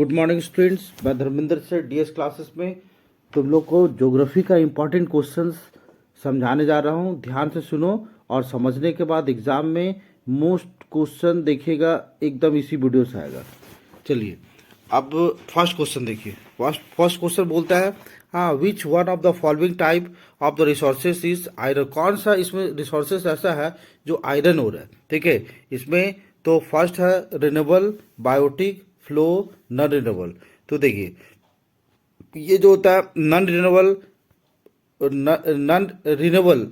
Good morning students, मैं धर्मेंद्र से DS classes में तुम लोग को ज्योग्राफी का इम्पॉर्टेंट क्वेश्चंस समझाने जा रहा हूँ। ध्यान से सुनो और समझने के बाद एग्जाम में मोस्ट क्वेश्चन देखिएगा, एकदम इसी वीडियो से आएगा। चलिए अब फर्स्ट क्वेश्चन देखिए। फर्स्ट क्वेश्चन बोलता है हाँ, विच one of the following type of the resources is iron. कौन सा इसमें रिसोर्सेज ऐसा है जो आयरन ओर है। ठीक है, इसमें तो फर्स्ट है renewable, biotic, flow, non renewable. तो देखिए ये जो होता है नॉन रिन्यूएबल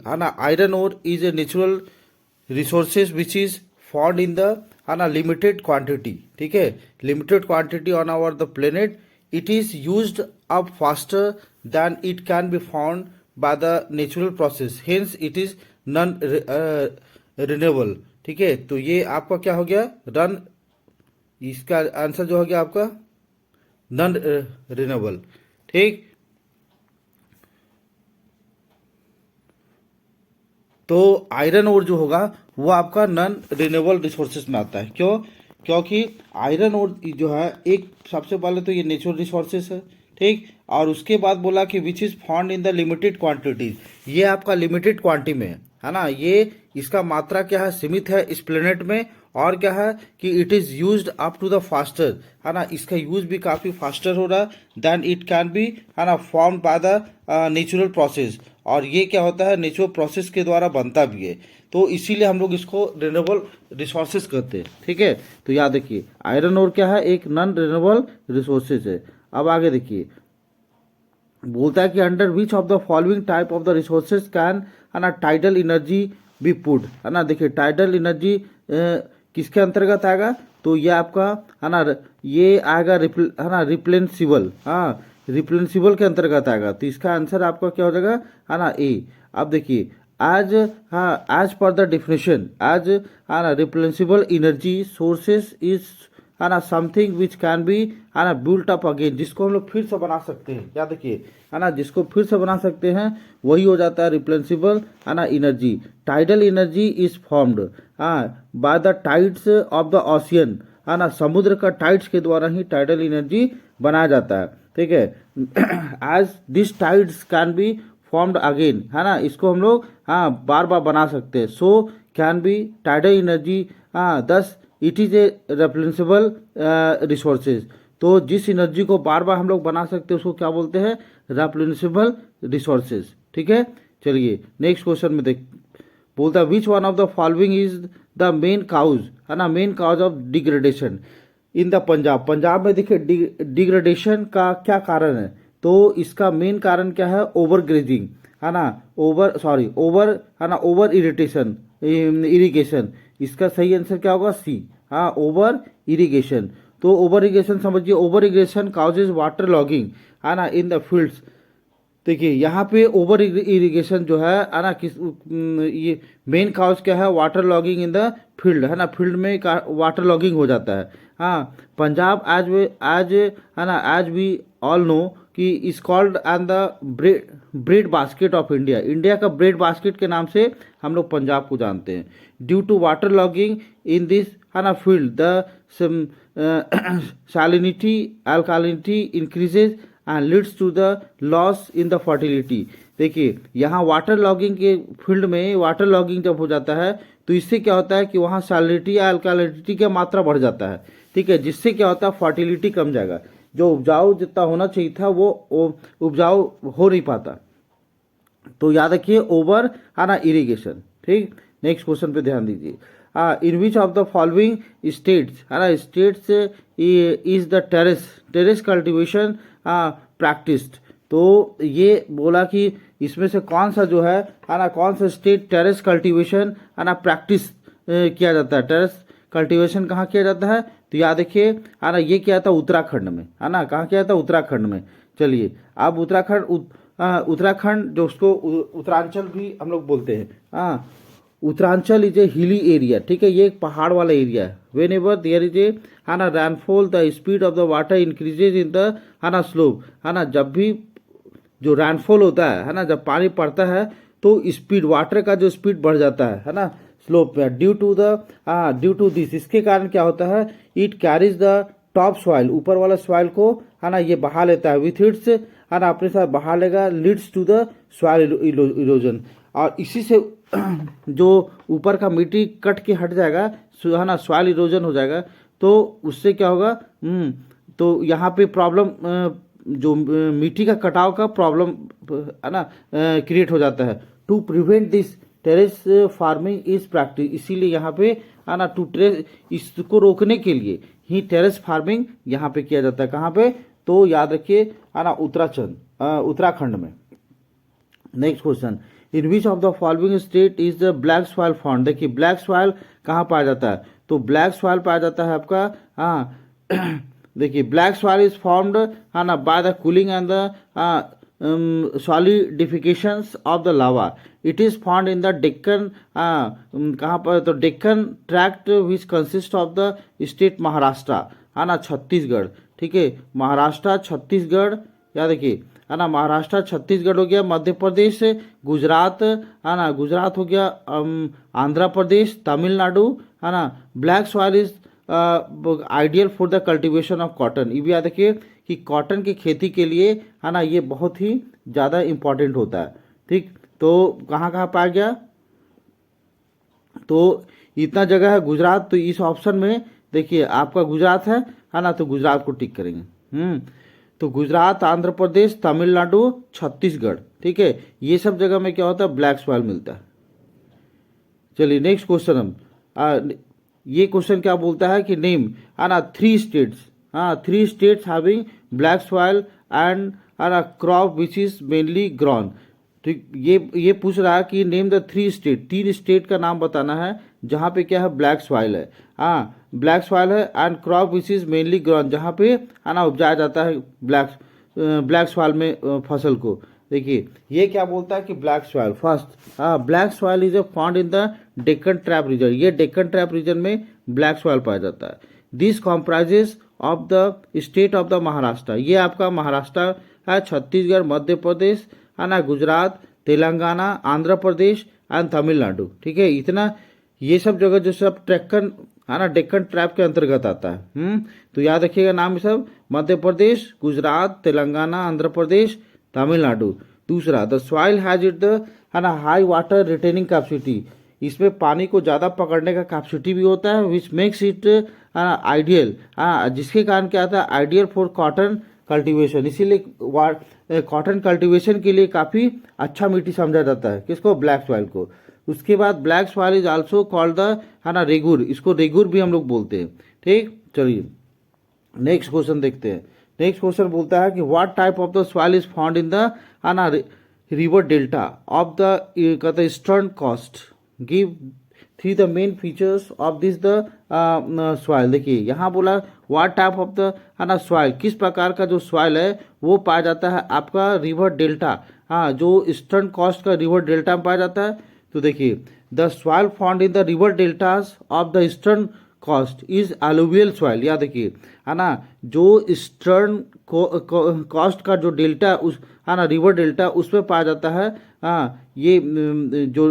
है ना, iron ore is a natural resources which is found in the है ना लिमिटेड क्वांटिटी। ठीक है, limited quantity on our the planet. It is used up faster than it can be found by the natural process, hence it is non renewable. ठीक है, तो ये आपका क्या हो गया, इसका आंसर जो हो गया आपका नॉन रिन्यूएबल। ठीक, तो आयरन ओर जो होगा वो आपका नॉन रिन्यूएबल रिसोर्सेज में आता है। क्यों? क्योंकि आयरन ओर जो है एक सबसे पहले तो ये नेचुरल रिसोर्सेज है। ठीक, और उसके बाद बोला कि विच is found in the limited quantities, ये आपका लिमिटेड क्वांटिटी में है ना, ये इसका मात्रा क्या है, सीमित है इस प्लेनेट में। और क्या है कि it is used up to the faster, है ना, इसका यूज भी काफी फास्टर हो रहा है देन इट कैन बी, है ना, form by the natural process. और ये क्या होता है, नेचुरल प्रोसेस के द्वारा बनता भी है, तो इसीलिए हम लोग इसको रिन्यूएबल रिसोर्सेज कहते हैं। ठीक है, तो याद रखिए आयरन ओर क्या है, एक नॉन रिन्यूएबल रिसोर्सेज है। अब आगे देखिए, बोलता है कि under which of the following type of the resources can, है ना, टाइडल एनर्जी बी पुट, है ना। देखिए टाइडल एनर्जी किसके अंतर्गत आएगा, तो ये आपका है ना, ये आएगा है ना रिप्लेसिबल, हाँ रिप्लेसिबल के अंतर्गत आएगा। तो इसका आंसर आपका क्या हो जाएगा, है ना, ए। अब देखिए आज, हाँ, एज पर द डेफिनेशन, आज है ना रिप्लेसिबल एनर्जी सोर्सेस इज, है ना, समथिंग विच कैन बी, है ना, बिल्ट अप अगेन, जिसको हम लोग फिर से बना सकते हैं। याद रखिए, है ना, जिसको फिर से बना सकते हैं वही हो जाता है रिप्लेसिबल, है ना, energy. Tidal energy is formed, हाँ, by the tides of the ocean, है ना, समुद्र का टाइड्स के द्वारा ही टाइडल एनर्जी बनाया जाता है। ठीक है, as this tides can be formed again, है ना, इसको हम लोग हाँ बार बार बना सकते हैं। So can be tidal energy, हाँ, thus it is a replaceable resources. तो जिस एनर्जी को बार बार हम लोग बना सकते हैं उसको क्या बोलते हैं, रिप्लेसिबल रिसोर्सेज। ठीक है, चलिए नेक्स्ट क्वेश्चन में देख, बोलता है which one of the following is the main cause, है ना, main cause of degradation in the Punjab. Punjab में देखिए डिग्रेडेशन का क्या कारण है, तो इसका मेन कारण क्या है, ओवर ग्रेजिंग, है ना, ओवर, है ना, ओवर इरिटेशन, इरिगेशन। इसका सही आंसर क्या होगा, सी, हाँ, ओवर इरिगेशन। तो ओवर इरिगेशन समझिए, over irrigation causes water logging, है ना, इन द फील्ड्स। देखिए यहाँ पे ओवर इरिगेशन जो है ना, ये मेन काउज क्या है, water logging in the field, है ना, फील्ड में वाटर लॉगिंग हो जाता है। हाँ, पंजाब आज है ना, आज वी ऑल नो कि is called and the bread basket of India. India का ब्रेड बास्केट के नाम से हम लोग पंजाब को जानते हैं। Due to water logging in this, है ना, field the salinity alkalinity increases and leads to the loss in the fertility। देखिए यहाँ वाटर लॉगिंग के फील्ड में वाटर लॉगिंग जब हो जाता है तो इससे क्या होता है कि वहाँ सैलिनिटी या अल्कालिनिटी की मात्रा बढ़ जाता है। ठीक है, जिससे क्या होता है, फर्टिलिटी कम जाएगा, जो उपजाऊ जितना होना चाहिए था वो उपजाऊ हो नहीं पाता। तो याद रखिए ओवर, है ना, इरिगेशन। ठीक, नेक्स्ट क्वेश्चन पे ध्यान दीजिए। In which of the following states, है ना, states is the terrace cultivation practised. तो ये बोला कि इसमें से कौन सा जो है ना, कौन सा स्टेट टेरेस कल्टिवेशन, है ना, प्रैक्टिस किया जाता है। टेरेस कल्टिवेशन कहाँ किया जाता है, तो याद रखिए, है ना, ये किया था उत्तराखंड में, है ना, कहाँ किया था, उत्तराखंड में। चलिए अब उत्तराखंड जो उसको उत्तरांचल भी हम लोग बोलते हैं, हाँ, Uttaranchal is a hilly area. ठीक है, ये एक पहाड़ वाला एरिया है। Whenever there is a, है ना, rainfall the speed of the water increases in the, है ना, स्लोप, है ना, जब भी जो रैनफॉल होता है ना, जब पानी पड़ता है तो स्पीड, वाटर का जो स्पीड बढ़ जाता है ना, स्लोप पे, ड्यू टू दिस, इसके कारण क्या होता है, it carries the top soil, ऊपर वाला सॉइल को है ना ये बहा लेता है विथ इट्स, है ना अपने साथ बहा लेगा, leads to the soil erosion. और इसी से जो ऊपर का मिट्टी कट के हट जाएगा, है ना सॉइल इरोजन हो जाएगा, तो उससे क्या होगा, तो यहाँ पे प्रॉब्लम, जो मिट्टी का कटाव का प्रॉब्लम है ना क्रिएट हो जाता है। To prevent this terrace farming is practice, इसीलिए यहाँ पे है ना टू टेरेस, इसको रोकने के लिए ही टेरेस फार्मिंग यहाँ पे किया जाता है। कहाँ पे, तो याद रखिए है ना उत्तराखंड में। Next question, in which of the following state is the black soil found. देखिए ब्लैक सॉइल कहाँ पाया जाता है, तो ब्लैक सॉइल पाया जाता है आपका, हाँ देखिए ब्लैक सॉइल इज फॉर्म्ड है ना by the cooling and the solidifications of the lava. It is found in the Deccan, कहाँ पर, तो Deccan tract which consist of the state Maharashtra, है ना छत्तीसगढ़, ठीक है महाराष्ट्र छत्तीसगढ़, याद देखिए है ना महाराष्ट्र छत्तीसगढ़ हो गया, मध्य प्रदेश गुजरात, है ना गुजरात हो गया, आंध्र प्रदेश तमिलनाडु, है ना। Black soil is ideal for the cultivation of cotton, ये भी याद रखिए कि कॉटन की खेती के लिए है ना ये बहुत ही ज़्यादा इम्पॉर्टेंट होता है, ठीक। तो कहाँ कहाँ पाया गया, तो इतना जगह है गुजरात, तो इस ऑप्शन में देखिए आपका गुजरात है ना, तो गुजरात को टिक करेंगे। तो गुजरात, आंध्र प्रदेश, तमिलनाडु, छत्तीसगढ़, ठीक है, ये सब जगह में क्या होता है ब्लैक सॉइल मिलता है। चलिए नेक्स्ट क्वेश्चन, हम ये क्वेश्चन क्या बोलता है कि नेम है ना 3 स्टेट्स, हाँ 3 states having black soil and है ना crop which is mainly grown, ठीक। ये पूछ रहा है कि नेम द 3 स्टेट, 3 स्टेट का नाम बताना है जहाँ पे क्या है ब्लैक सॉइल है, हाँ ब्लैक सॉइल है, and crop which is mainly grown, जहाँ पे है ना उपजाया जाता है ब्लैक सॉइल में फसल को। देखिए ये क्या बोलता है कि black soil first, black soil is found in the Deccan trap region, ये डेक्कन ट्रैप रीजन में ब्लैक सॉइल पाया जाता है। This comprises of the state of the Maharashtra, ये आपका महाराष्ट्र है, छत्तीसगढ़, मध्य प्रदेश, है ना गुजरात, तेलंगाना, आंध्र प्रदेश एंड तमिलनाडु, ठीक है। इतना ये सब जगह जो सब ट्रैक्कन है ना डेक्कन ट्रैप के अंतर्गत आता है। तो याद रखिएगा नाम सब, मध्य प्रदेश, गुजरात, तेलंगाना, आंध्र प्रदेश, तमिलनाडु। दूसरा, the soil has it the है ना हाई वाटर रिटेनिंग कैपेसिटी, इसमें पानी को ज़्यादा पकड़ने का कैपेसिटी भी होता है, विच मेक्स इट आइडियल, जिसके कारण क्या आता है आइडियल फॉर कॉटन कल्टीवेशन, इसीलिए कॉटन कल्टीवेशन के लिए काफ़ी अच्छा मिट्टी समझा जाता है, किसको, ब्लैक सॉइल को। उसके बाद black soil is also called the है ना रेगुर, इसको रेगुर भी हम लोग बोलते हैं, ठीक। चलिए नेक्स्ट क्वेश्चन देखते हैं। नेक्स्ट क्वेश्चन बोलता है कि what type of the soil is found in the है ना river delta of the eastern coast, give 3 the main features of this the soil. देखिए यहाँ बोला व्हाट टाइप ऑफ द है ना सॉइल, किस प्रकार का जो सॉइल है वो पाया जाता है आपका रिवर डेल्टा, हाँ जो ईस्टर्न कोस्ट का रिवर डेल्टा में पाया जाता है। तो देखिए the soil found in the river deltas of the eastern coast is alluvial soil, याद देखिए है ना जो ईस्टर्न कोस्ट का जो डेल्टा उस है ना रिवर डेल्टा उसमें पाया जाता है, हाँ ये जो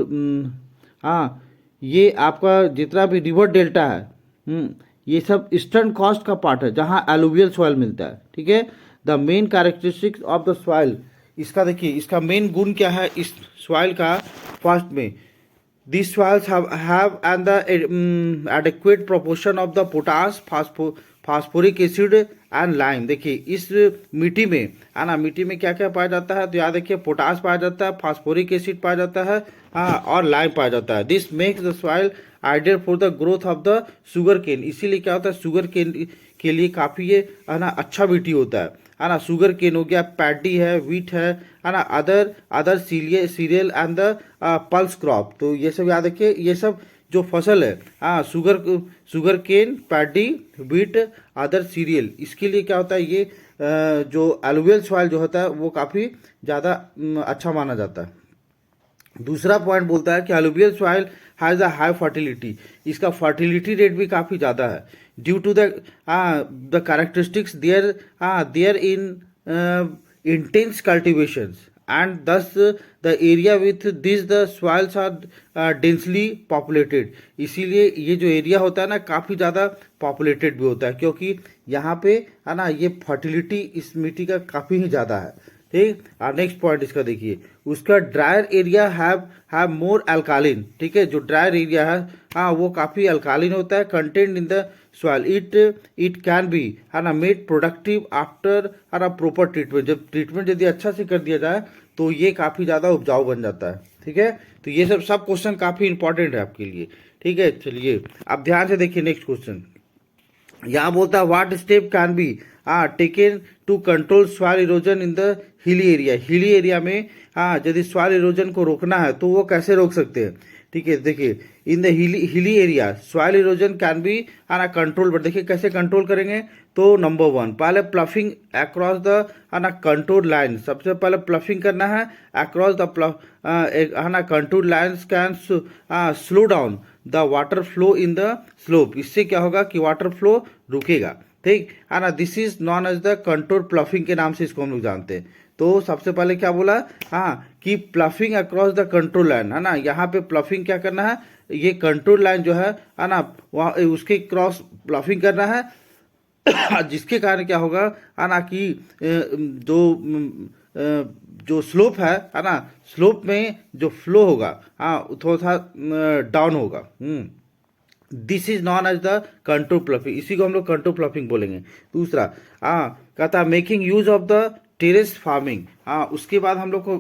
हाँ ये आपका जितना भी रिवर डेल्टा है ये सब ईस्टर्न कोस्ट का पार्ट है जहाँ एलुवियल सॉइल मिलता है, ठीक है। The main characteristics of the soil, इसका देखिए इसका मेन गुण क्या है इस सॉइल का, फर्स्ट में these soils have and the adequate proportion of the potash, phosphoric acid and lime। देखिए इस मिट्टी में है ना मिट्टी में क्या क्या पाया जाता है, तो याद रखिए पोटास पाया जाता है, फास्फोरिक एसिड पाया जाता है, हाँ और लाइम पाया जाता है। This makes the soil ideal for the growth of the sugarcane, इसीलिए क्या होता है शुगर केन के लिए काफ़ी ये है ना अच्छा मिट्टी होता है ना। शुगर केन हो गया, पैडी है, वीट है ना, other serial and the pulse crop. तो ये सब याद रखिए, ये सब जो फसल है हाँ sugarcane, paddy, wheat, other cereal, इसके लिए क्या होता है ये जो एलुवियल सॉइल जो होता है वो काफ़ी ज़्यादा अच्छा माना जाता है। दूसरा पॉइंट बोलता है कि alluvial soil has a high fertility, इसका फर्टिलिटी रेट भी काफ़ी ज़्यादा है due to the characteristics there in intense cultivations and thus the area with this the soils are densely populated. इसीलिए ये जो एरिया होता है ना काफ़ी ज़्यादा पॉपुलेटेड भी होता है, क्योंकि यहाँ पे है ना ये फर्टिलिटी इस मिट्टी का काफ़ी ही ज़्यादा है। ठीक, और नेक्स्ट पॉइंट इसका देखिए, उसका ड्रायर एरिया हैव मोर अल्कालिन। ठीक है, जो ड्रायर एरिया है हाँ वो काफ़ी अल्कालिन होता है, content in the soil. It can B है ना मेड प्रोडक्टिव आफ्टर है ना प्रॉपर ट्रीटमेंट। जब ट्रीटमेंट यदि अच्छा से कर दिया जाए तो ये काफ़ी ज़्यादा उपजाऊ बन जाता है। ठीक है, तो ये सब क्वेश्चन काफ़ी इंपॉर्टेंट है आपके लिए। ठीक है, चलिए अब ध्यान से देखिए नेक्स्ट क्वेश्चन। यहाँ बोलता है what step can be taken to control soil erosion in the hilly area. Hilly area में यदि सॉइल इरोजन को रोकना है तो वो कैसे रोक सकते हैं। ठीक है, देखिए इन the hilly area soil erosion can be control. But देखिए कैसे कंट्रोल करेंगे, तो नंबर 1 पहले ploughing across the contour line. सबसे पहले प्लफिंग करना है across the contour lines can slow down the water flow in the slope. इससे क्या होगा कि वाटर फ्लो रुकेगा। ठीक है ना, this is known as the contour ploughing के नाम से इसको हम लोग जानते हैं। तो सबसे पहले क्या बोला कि ploughing across the control line है ना, यहाँ पे प्लफिंग क्या करना है, ये कंट्रोल लाइन जो है ना वहाँ उसके क्रॉस प्लफिंग करना है जिसके कारण क्या होगा है ना कि जो स्लोप है ना, स्लोप में जो फ्लो होगा थोड़ा सा डाउन होगा। This is known as the control ploughing, इसी को हम लोग कंट्रोल प्लफिंग बोलेंगे। दूसरा कहता है making use of the terrace farming. उसके बाद हम लोग को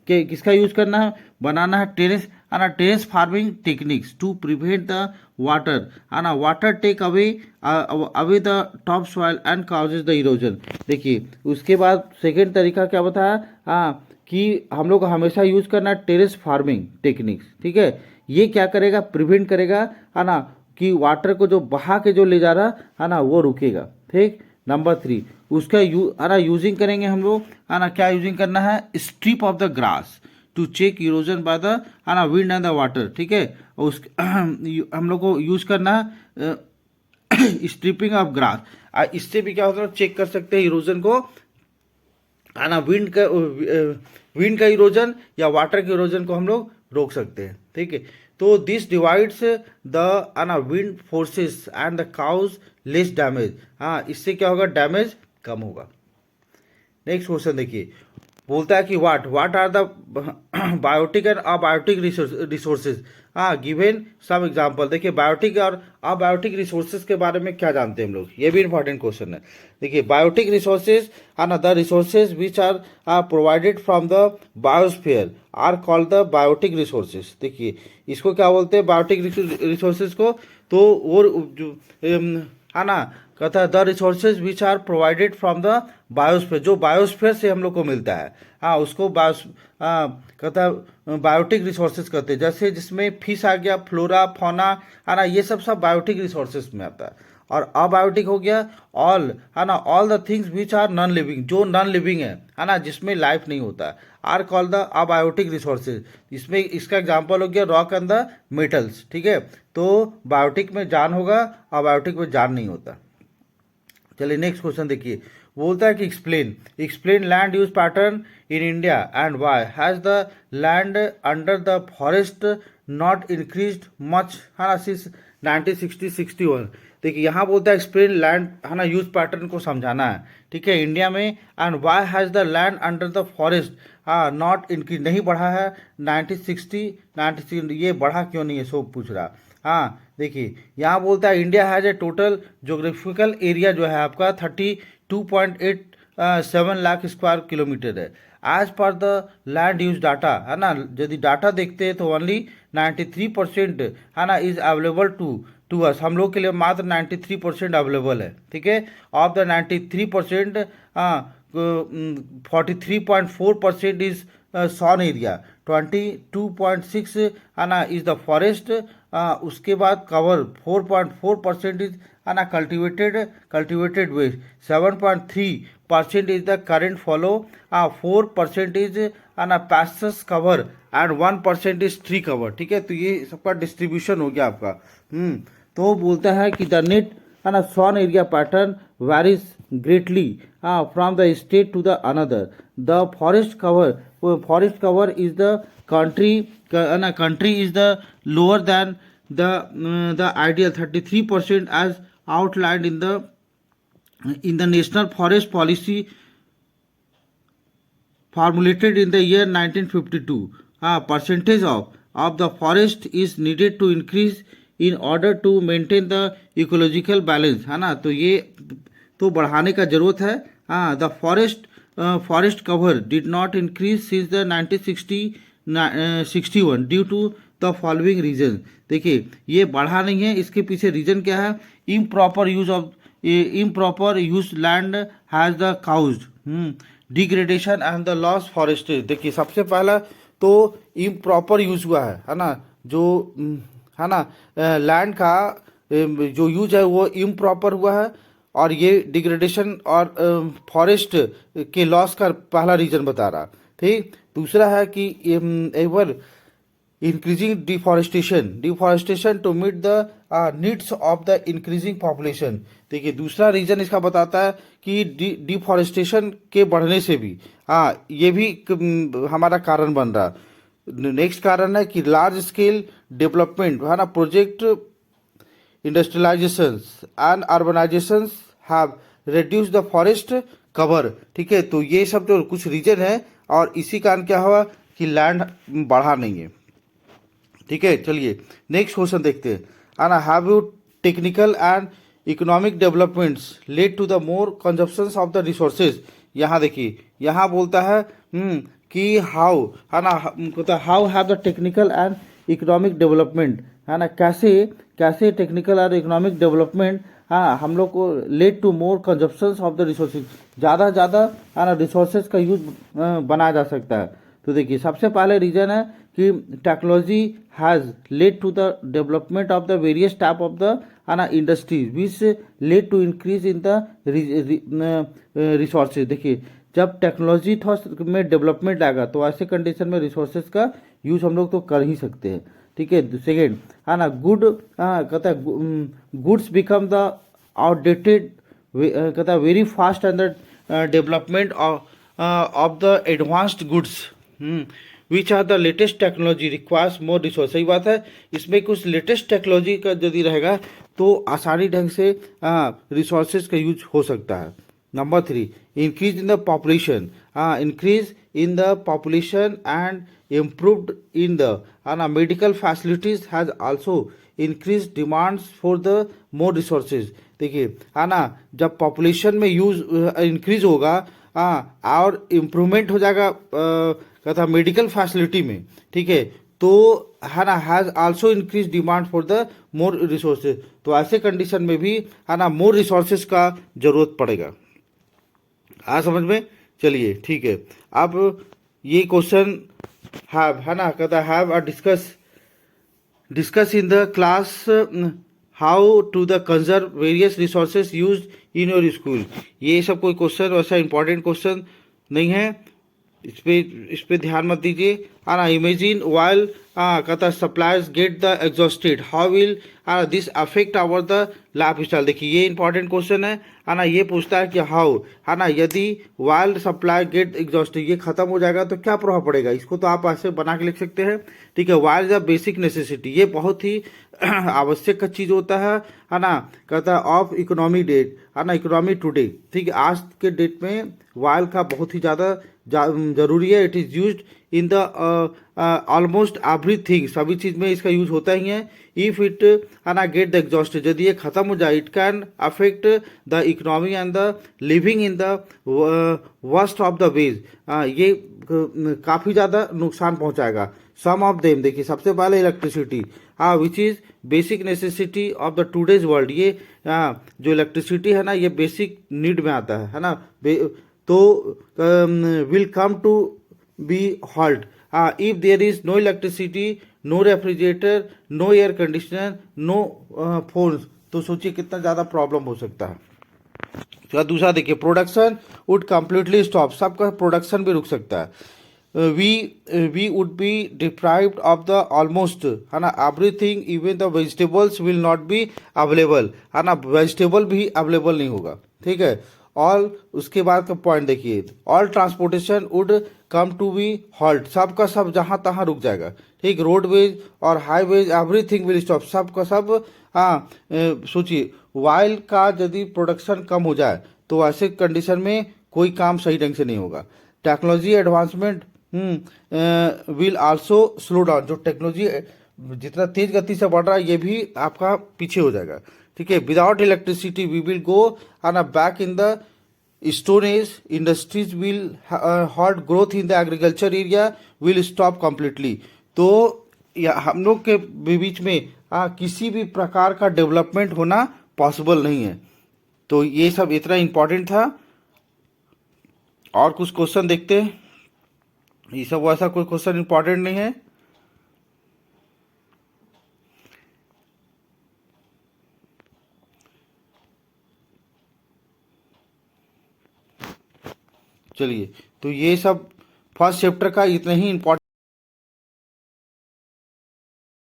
किसका यूज करना है, बनाना है टेरेस है ना, terrace farming techniques to prevent the water है ना, water take away the top soil and causes the erosion. देखिए उसके बाद सेकेंड तरीका क्या बताया कि हम लोग को हमेशा यूज करना है टेरेस फार्मिंग टेक्निक्स। ठीक है, ये क्या करेगा, प्रिवेंट करेगा है ना कि वाटर को जो बहा के जो ले जा रहा है ना वो रुकेगा। ठीक, नंबर 3 उसका यूजिंग करेंगे हम लोग है ना, क्या यूजिंग करना है, strip of the grass to check erosion by the है ना विंड एंड द वाटर। ठीक है, उस हम लोग को यूज करना है स्ट्रिपिंग ऑफ ग्रास। इससे भी क्या होता है, चेक कर सकते हैं इरोजन को है ना, विंड का इरोजन या वाटर के इरोजन को हम लोग रोक सकते हैं। ठीक है, तो this divides the wind forces and the cause less damage. इससे क्या होगा, डैमेज कम होगा। नेक्स्ट क्वेश्चन देखिए, बोलता है कि what are the biotic and abiotic resources. Given some example. देखिए बायोटिक और अबायोटिक रिसोर्सेज के बारे में क्या जानते हैं हम लोग, ये भी इंपॉर्टेंट क्वेश्चन है। देखिए biotic resources are the resources which are provided from the biosphere are called the biotic resources. देखिए इसको क्या बोलते हैं, बायोटिक रिसोर्सेज को, तो वो जो है ना कहता है the resources which are provided from the biosphere, जो बायोस्फीयर से हम लोग को मिलता है उसको कहता है बायोटिक रिसोर्सेज कहते हैं। जैसे जिसमें फिश आ गया, फ्लोरा फौना है ना, ये सब बायोटिक रिसोर्सेज में आता है। और अबायोटिक हो गया ऑल है ना, all the things which are non living, जो नॉन लिविंग है ना, जिसमें लाइफ नहीं होता है, are called the abiotic resources. इसमें इसका एग्जांपल हो गया रॉक एंड द मेटल्स। ठीक है, तो बायोटिक में जान होगा, अबायोटिक में जान नहीं होता। चलिए नेक्स्ट क्वेश्चन देखिए, बोलता है कि explain land use pattern in India and why has the land under the forest not increased much है ना सिंस 1960-61। देखिए यहाँ बोलता है एक्सप्लेन लैंड है ना यूज पैटर्न को समझाना है। ठीक है, इंडिया में and why has the land under the forest not increase, नहीं बढ़ा है 1960 ये बढ़ा क्यों नहीं है, सो पूछ रहा। देखिए यहाँ बोलता है India has a total geographical area जो है आपका 32.87 लाख स्क्वायर किलोमीटर है। As per the land use data है ना, यदि डाटा देखते हैं तो ओनली 93% है ना इज अवेलेबल टू अस, हम लोग के लिए मात्र 93% अवेलेबल है। ठीक है, of the 93% 43.4% is sown area, 22.6 है ना इज द फॉरेस्ट, उसके बाद कवर 4.4% इज है ना cultivated waste, 7.3% is the current fallow, 4% is है ना pastures cover and 1% is tree cover. ठीक है, तो ये सबका डिस्ट्रीब्यूशन हो गया आपका। तो बोलता है कि द नेट है ना sown area pattern varies greatly from the state to the another, the forest cover forest cover is the country ना country is the lower than the ideal 33% as outlined in the national forest policy formulated in the year 1952. Percentage of the forest is needed to increase in order to maintain the ecological balance, है ना। तो ये तो बढ़ाने का जरूरत है। The forest cover did not increase since the 1961 due to the following reason. देखिए ये बढ़ा नहीं है, इसके पीछे रीजन क्या है? improper use land has the caused degradation and the loss forest। देखिए सबसे पहला तो improper यूज हुआ है ना, जो है ना लैंड का जो यूज है वो improper हुआ है, और ये डिग्रेडेशन और फॉरेस्ट के लॉस का पहला रीजन बता रहा। ठीक, दूसरा है कि ever increasing deforestation to meet the needs of the increasing population। देखिए दूसरा रीजन इसका बताता है कि डिफॉरेस्टेशन के बढ़ने से भी ये भी हमारा कारण बन रहा। नेक्स्ट कारण है कि लार्ज स्केल डेवलपमेंट है ना, project industrialisation and urbanisation have reduce the forest cover. ठीक है, तो ये सब जो कुछ रीजन है, और इसी कारण क्या हुआ कि लैंड बढ़ा नहीं है। ठीक है, चलिए नेक्स्ट क्वेश्चन देखते हैं। आना have you technical and economic developments led to the more consumption of the resources. यहाँ देखिए, यहाँ बोलता है कि हाउ है ना, how have the technical and economic development है ना, कैसे टेक्निकल और इकोनॉमिक डेवलपमेंट हम लोग को led to more consumption of the resources, ज़्यादा है ना रिसोर्सेज का यूज बनाया जा सकता है। तो देखिए सबसे पहले रीजन है कि technology has led to the development of the various type of the ना industries which led to increase in the resources. देखिए जब टेक्नोलॉजी में डेवलपमेंट आएगा तो ऐसे कंडीशन में रिसोर्सेज का यूज हम लोग तो कर ही सकते हैं। ठीक है, सेकेंड है ना, कहता है गुड्स बिकम द आउटडेटेड, कहता है very fast and the development of the advanced goods which are the latest technology requires more resource. सही बात है, इसमें कुछ लेटेस्ट टेक्नोलॉजी का यदि रहेगा तो आसानी ढंग से रिसोर्सेज का यूज हो सकता है। Number 3, increase in the population, increase in the population and improved in the medical facilities has also increase demands for the more resources. देखिए है ना, जब पॉपुलेशन में यूज इंक्रीज होगा और इम्प्रूवमेंट हो जाएगा कहता मेडिकल फैसिलिटी में। ठीक है, तो है ना has also increase demand for the more resources. तो ऐसे कंडीशन में भी है ना मोर रिसोर्सेज का जरूरत पड़ेगा। समझ में? चलिए ठीक है, अब ये क्वेश्चन है ना, कहता have discuss in the class how to the conserve various resources use in your school. ये सब कोई क्वेश्चन वैसा इंपॉर्टेंट क्वेश्चन नहीं है, इस पे ध्यान मत दीजिए। ना इमेजिन वाइल कहता suppliers get the exhausted how will this affect our the lifestyle. देखिए ये इंपॉर्टेंट क्वेश्चन है ना, ये पूछता है कि हाउ है ना, यदि वाइल सप्लाई गेट एग्जॉस्टेड ये खत्म हो जाएगा तो क्या प्रभाव पड़ेगा। इसको तो आप ऐसे बना के लिख सकते हैं। ठीक है, while is a basic necessity, ये बहुत ही आवश्यक का चीज़ होता है ना, कहता है ऑफ इकोनॉमी डेट है ना, इकोनॉमी टुडे। ठीक है, आज के डेट में वाइल का बहुत ही ज़्यादा जरूरी है। It is used in the almost everything, सभी चीज़ में इसका यूज होता ही है। इफ इट है ना गेट द एग्जॉस्टेड, यदि ये खत्म हो जाए, it can affect the economy and the living in the worst of the ways, ये काफ़ी ज़्यादा नुकसान पहुंचाएगा। सम ऑफ देम, देखिए सबसे पहले electricity which is basic necessity of the today's world. ये जो इलेक्ट्रिसिटी है ना, ये बेसिक नीड में आता है ना, तो will come to be halt if there is no electricity, no refrigerator, no air conditioner, no phones. तो सोचिए कितना ज़्यादा प्रॉब्लम हो सकता है। तो दूसरा देखिए, प्रोडक्शन वुड कम्प्लीटली स्टॉप, सबका प्रोडक्शन भी रुक सकता है। we would be deprived of the almost है ना everything, even the vegetables will not be available है ना, वेजिटेबल भी अवेलेबल नहीं होगा। ठीक है, ऑल, उसके बाद का पॉइंट देखिए, all transportation would come to be halt, सब का सब जहाँ तहाँ रुक जाएगा, ठीक। रोडवेज और हाईवेज एवरीथिंग विल स्टॉप, सब का सब। हाँ, सोचिए, वाइल का यदि प्रोडक्शन कम हो जाए तो ऐसे कंडीशन में कोई काम सही ढंग से नहीं होगा। Technology advancement will also slow down, जो टेक्नोलॉजी जितना तेज गति से बढ़ रहा है ये भी आपका पीछे हो जाएगा, ठीक है। Without electricity we will go on a back in the stone age, industries will halt, growth in the agriculture area will stop completely. तो हम लोग के बीच में किसी भी प्रकार का डेवलपमेंट होना पॉसिबल नहीं है। तो ये सब इतना इम्पोर्टेंट था। और कुछ क्वेश्चन देखते हैं, ये सब वैसा कोई क्वेश्चन इम्पोर्टेंट नहीं है। चलिए, तो ये सब फर्स्ट चैप्टर का इतना ही इम्पोर्टेंट